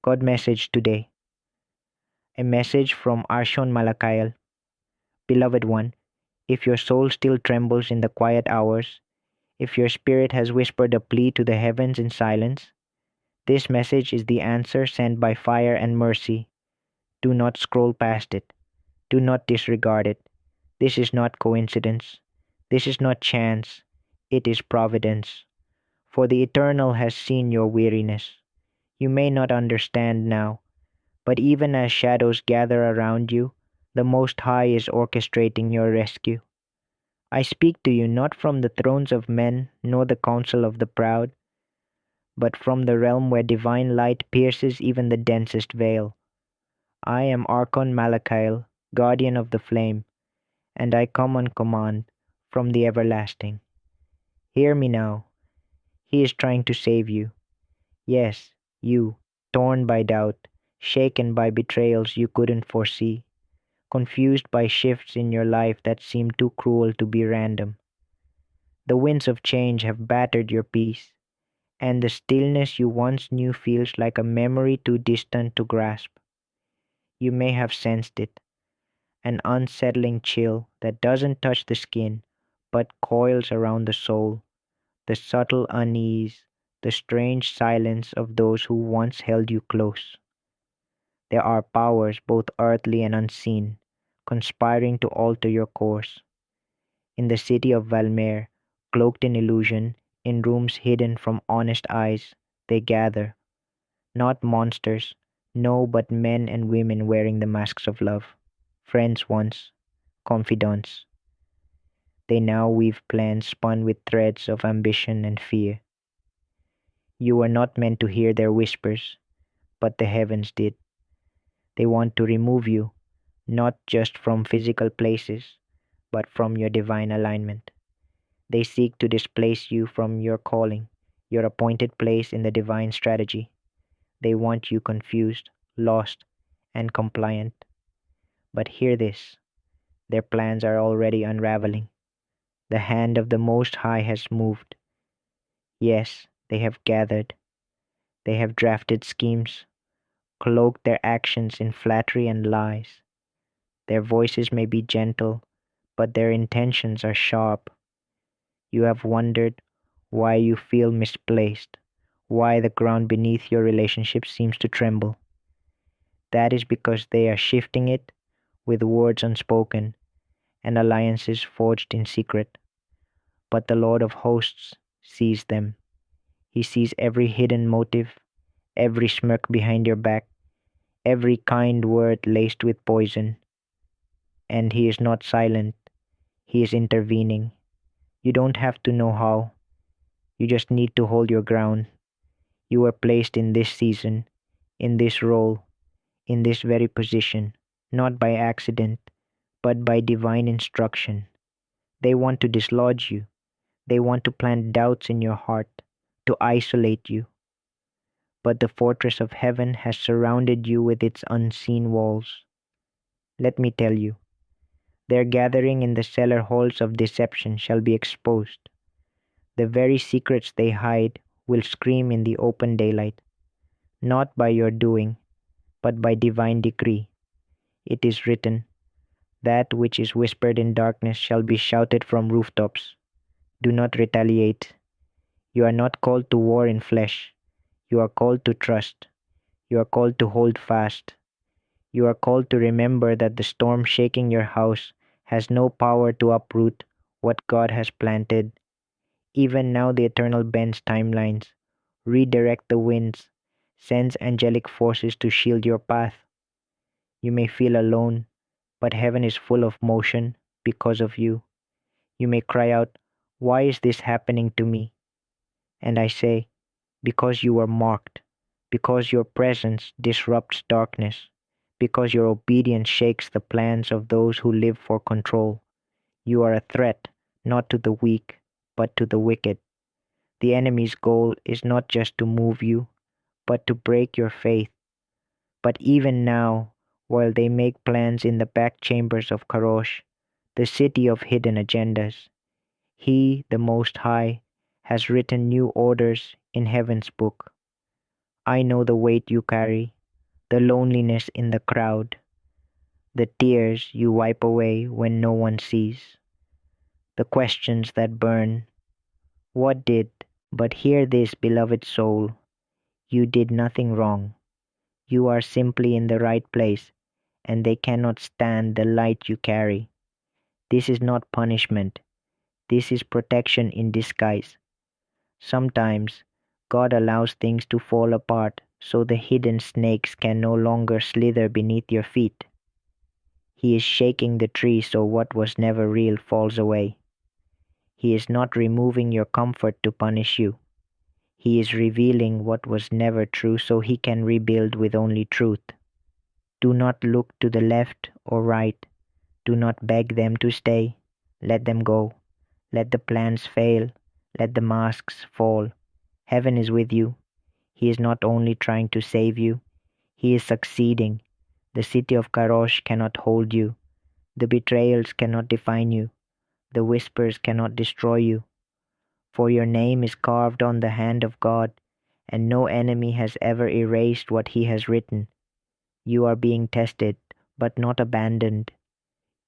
God message today. A message from Arshon Malakael. Beloved one, if your soul still trembles in the quiet hours, if your spirit has whispered a plea to the heavens in silence, this message is the answer sent by fire and mercy. Do not scroll past it. Do not disregard it. This is not coincidence. This is not chance. It is providence. For the Eternal has seen your weariness. You may not understand now, but even as shadows gather around you, the Most High is orchestrating your rescue. I speak to you not from the thrones of men nor the counsel of the proud, but from the realm where divine light pierces even the densest veil. I am Archon Malakael, guardian of the flame, and I come on command from the everlasting. Hear me now. He is trying to save you. Yes, you, torn by doubt, shaken by betrayals you couldn't foresee, confused by shifts in your life that seem too cruel to be random. The winds of change have battered your peace, and the stillness you once knew feels like a memory too distant to grasp. You may have sensed it, an unsettling chill that doesn't touch the skin but coils around the soul, the subtle unease, the strange silence of those who once held you close. There are powers, both earthly and unseen, conspiring to alter your course. In the city of Valmer, cloaked in illusion, in rooms hidden from honest eyes, they gather, not monsters, no, but men and women wearing the masks of love. Friends once, confidants. They now weave plans spun with threads of ambition and fear. You were not meant to hear their whispers, but the heavens did. They want to remove you, not just from physical places, but from your divine alignment. They seek to displace you from your calling, your appointed place in the divine strategy. They want you confused, lost, and compliant. But hear this, their plans are already unraveling. The hand of the Most High has moved. Yes, they have gathered. They have drafted schemes, cloaked their actions in flattery and lies. Their voices may be gentle, but their intentions are sharp. You have wondered why you feel misplaced, why the ground beneath your relationship seems to tremble. That is because they are shifting it with words unspoken and alliances forged in secret. But the Lord of hosts sees them. He sees every hidden motive, every smirk behind your back, every kind word laced with poison. And He is not silent, He is intervening. You don't have to know how, you just need to hold your ground. You were placed in this season, in this role, in this very position, not by accident, but by divine instruction. They want to dislodge you. They want to plant doubts in your heart, to isolate you. But the fortress of heaven has surrounded you with its unseen walls. Let me tell you, their gathering in the cellar halls of deception shall be exposed. The very secrets they hide will scream in the open daylight, not by your doing, but by divine decree. It is written, that which is whispered in darkness shall be shouted from rooftops. Do not retaliate. You are not called to war in flesh. You are called to trust. You are called to hold fast. You are called to remember that the storm shaking your house has no power to uproot what God has planted. Even now, the Eternal bends timelines, redirect the winds, sends angelic forces to shield your path. You may feel alone, but heaven is full of motion because of you. You may cry out, why is this happening to me? And I say, because you are marked, because your presence disrupts darkness, because your obedience shakes the plans of those who live for control. You are a threat, not to the weak, but to the wicked. The enemy's goal is not just to move you, but to break your faith. But even now, while they make plans in the back chambers of Karosh, the city of hidden agendas, He, the Most High, has written new orders in heaven's book. I know the weight you carry, the loneliness in the crowd, the tears you wipe away when no one sees, the questions that burn. What did? But hear this, beloved soul. You did nothing wrong. You are simply in the right place, and they cannot stand the light you carry. This is not punishment. This is protection in disguise. Sometimes God allows things to fall apart so the hidden snakes can no longer slither beneath your feet. He is shaking the tree so what was never real falls away. He is not removing your comfort to punish you. He is revealing what was never true so he can rebuild with only truth. Do not look to the left or right. Do not beg them to stay. Let them go. Let the plans fail. Let the masks fall. Heaven is with you. He is not only trying to save you, he is succeeding. The city of Karosh cannot hold you. The betrayals cannot define you. The whispers cannot destroy you. For your name is carved on the hand of God, and no enemy has ever erased what he has written. You are being tested, but not abandoned.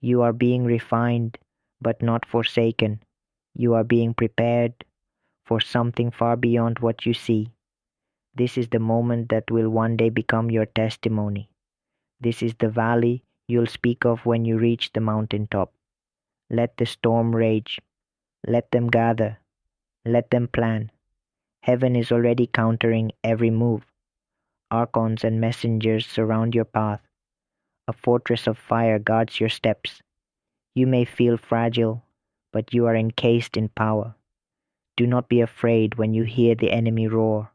You are being refined, but not forsaken. You are being prepared for something far beyond what you see. This is the moment that will one day become your testimony. This is the valley you'll speak of when you reach the mountain top. Let the storm rage. Let them gather. Let them plan. Heaven is already countering every move. Archons and messengers surround your path. A fortress of fire guards your steps. You may feel fragile, but you are encased in power. Do not be afraid when you hear the enemy roar.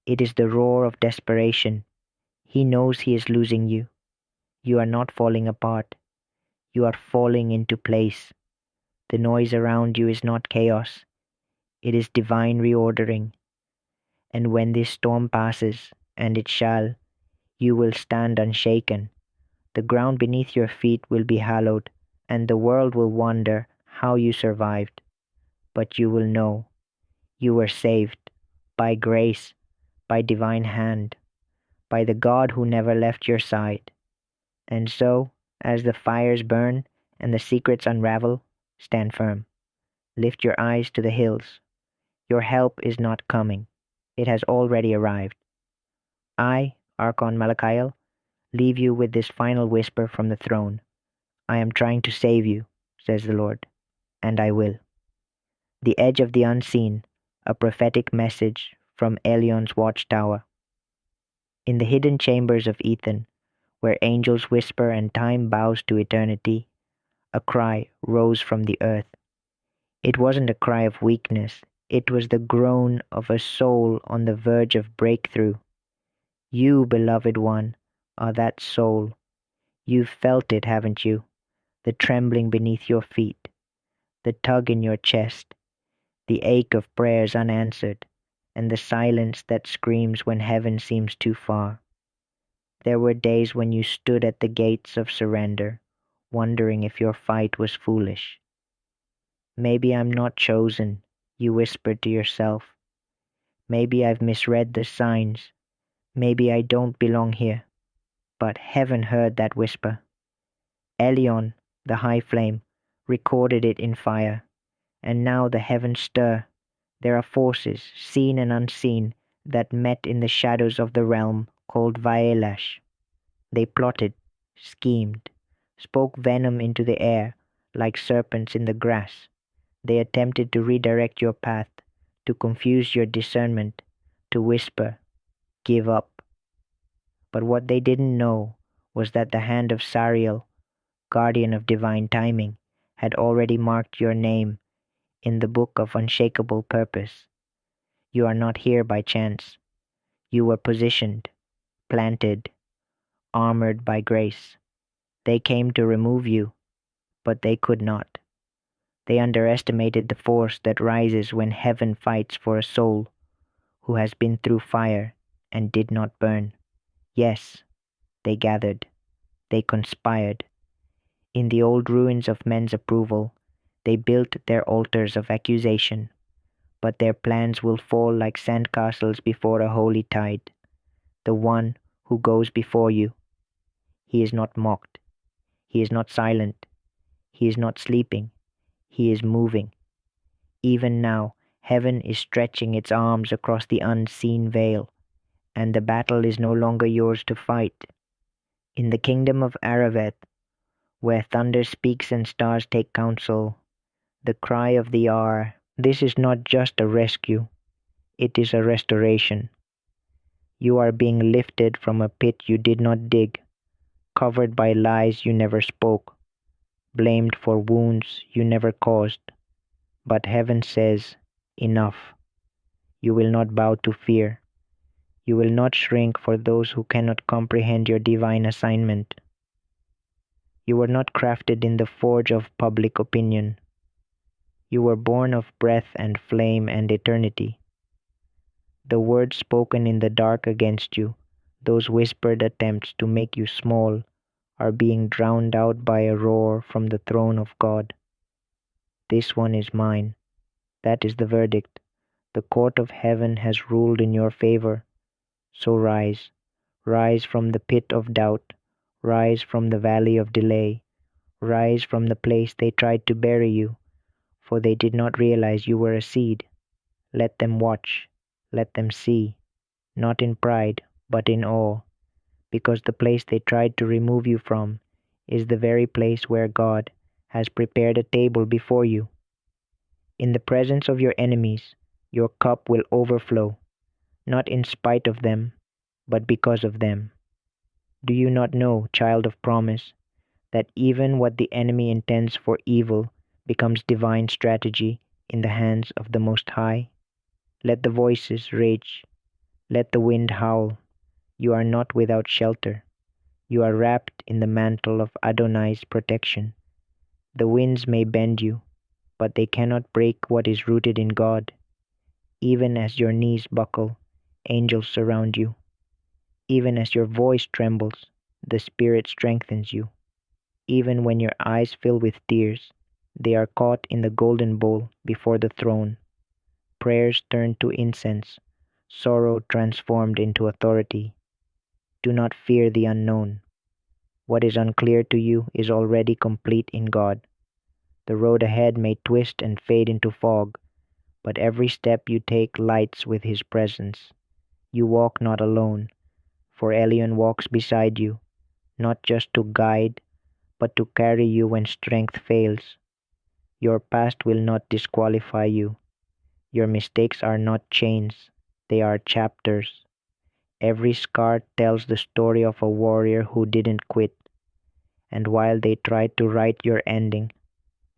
It is the roar of desperation. He knows he is losing you. You are not falling apart. You are falling into place. The noise around you is not chaos. It is divine reordering. And when this storm passes, and it shall, you will stand unshaken. The ground beneath your feet will be hallowed, and the world will wonder how you survived. But you will know you were saved by grace, by divine hand, by the God who never left your side. And so, as the fires burn and the secrets unravel, stand firm. Lift your eyes to the hills. Your help is not coming. It has already arrived. I, Archon Malachiel, leave you with this final whisper from the throne. I am trying to save you, says the Lord, and I will. The edge of the unseen, a prophetic message from Elion's watchtower. In the hidden chambers of Ethan, where angels whisper and time bows to eternity, a cry rose from the earth. It wasn't a cry of weakness, it was the groan of a soul on the verge of breakthrough. You, beloved one, are that soul. You've felt it, haven't you? The trembling beneath your feet, the tug in your chest, the ache of prayers unanswered, and the silence that screams when heaven seems too far. There were days when you stood at the gates of surrender, wondering if your fight was foolish. Maybe I'm not chosen, you whispered to yourself. Maybe I've misread the signs. Maybe I don't belong here. But heaven heard that whisper. Elion, the high flame, recorded it in fire. And now the heavens stir. There are forces, seen and unseen, that met in the shadows of the realm called Vaelash. They plotted, schemed, spoke venom into the air like serpents in the grass. They attempted to redirect your path, to confuse your discernment, to whisper, give up. But what they didn't know was that the hand of Sariel, guardian of divine timing, had already marked your name in the book of unshakable purpose. You are not here by chance. You were positioned, planted, armored by grace. They came to remove you, but they could not. They underestimated the force that rises when heaven fights for a soul who has been through fire and did not burn. Yes, they gathered. They conspired. In the old ruins of men's approval, they built their altars of accusation, but their plans will fall like sandcastles before a holy tide. The one who goes before you. He is not mocked. He is not silent. He is not sleeping. He is moving. Even now, heaven is stretching its arms across the unseen veil, and the battle is no longer yours to fight. In the kingdom of Aravet, where thunder speaks and stars take counsel, the cry of the hour, this is not just a rescue, it is a restoration. You are being lifted from a pit you did not dig, covered by lies you never spoke, blamed for wounds you never caused. But heaven says, enough. You will not bow to fear. You will not shrink for those who cannot comprehend your divine assignment. You were not crafted in the forge of public opinion. You were born of breath and flame and eternity. The words spoken in the dark against you, those whispered attempts to make you small, are being drowned out by a roar from the throne of God. This one is mine. That is the verdict. The court of heaven has ruled in your favor. So rise. Rise from the pit of doubt. Rise from the valley of delay. Rise from the place they tried to bury you, for they did not realize you were a seed. Let them watch. Let them see. Not in pride, but in awe, because the place they tried to remove you from is the very place where God has prepared a table before you. In the presence of your enemies, your cup will overflow, not in spite of them, but because of them. Do you not know, child of promise, that even what the enemy intends for evil becomes divine strategy in the hands of the Most High? Let the voices rage, let the wind howl. You are not without shelter. You are wrapped in the mantle of Adonai's protection. The winds may bend you, but they cannot break what is rooted in God. Even as your knees buckle, angels surround you. Even as your voice trembles, the Spirit strengthens you. Even when your eyes fill with tears, they are caught in the golden bowl before the throne. Prayers turned to incense, sorrow transformed into authority. Do not fear the unknown. What is unclear to you is already complete in God. The road ahead may twist and fade into fog, but every step you take lights with His presence. You walk not alone, for Elion walks beside you, not just to guide, but to carry you when strength fails. Your past will not disqualify you. Your mistakes are not chains, they are chapters. Every scar tells the story of a warrior who didn't quit. And while they tried to write your ending,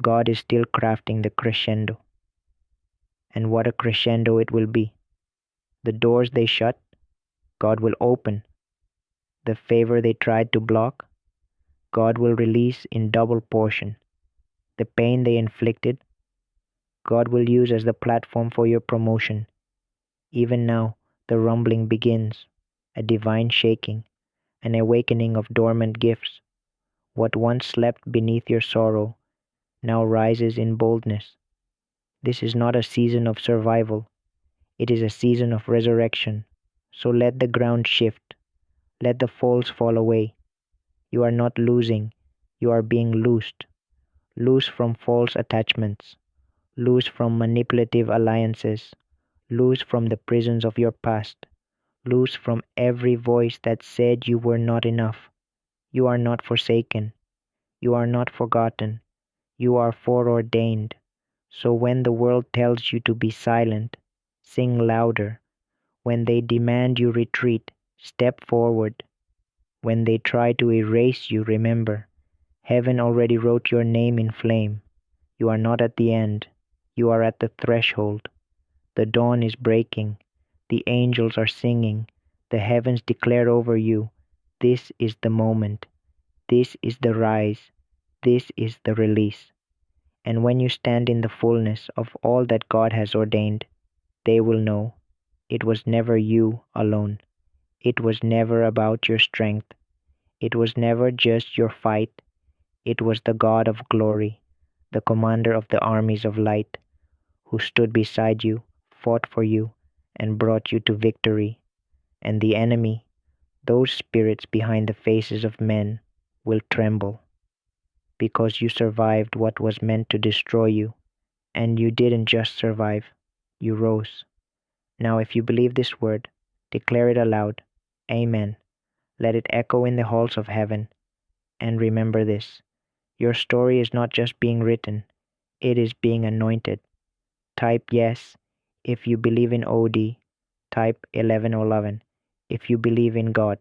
God is still crafting the crescendo. And what a crescendo it will be. The doors they shut, God will open. The favor they tried to block, God will release in double portion. The pain they inflicted, God will use as the platform for your promotion. Even now, the rumbling begins, a divine shaking, an awakening of dormant gifts. What once slept beneath your sorrow now rises in boldness. This is not a season of survival, it is a season of resurrection. So let the ground shift, let the falls fall away. You are not losing, you are being loosed. Loose from false attachments, loose from manipulative alliances, loose from the prisons of your past, loose from every voice that said you were not enough. You are not forsaken, you are not forgotten, you are foreordained. So when the world tells you to be silent, sing louder. When they demand you retreat, step forward. When they try to erase you, remember, heaven already wrote your name in flame. You are not at the end, you are at the threshold. The dawn is breaking, the angels are singing, the heavens declare over you, this is the moment, this is the rise, this is the release. And when you stand in the fullness of all that God has ordained, they will know it was never you alone. It was never about your strength. It was never just your fight. It was the God of glory, the commander of the armies of light, who stood beside you, fought for you, and brought you to victory. And the enemy, those spirits behind the faces of men will tremble because you survived what was meant to destroy you. And you didn't just survive, you rose. Now, if you believe this word, declare it aloud. Amen. Let it echo in the halls of heaven. And remember this: your story is not just being written, it is being anointed. Type yes if you believe in OD. Type 1111 if you believe in God.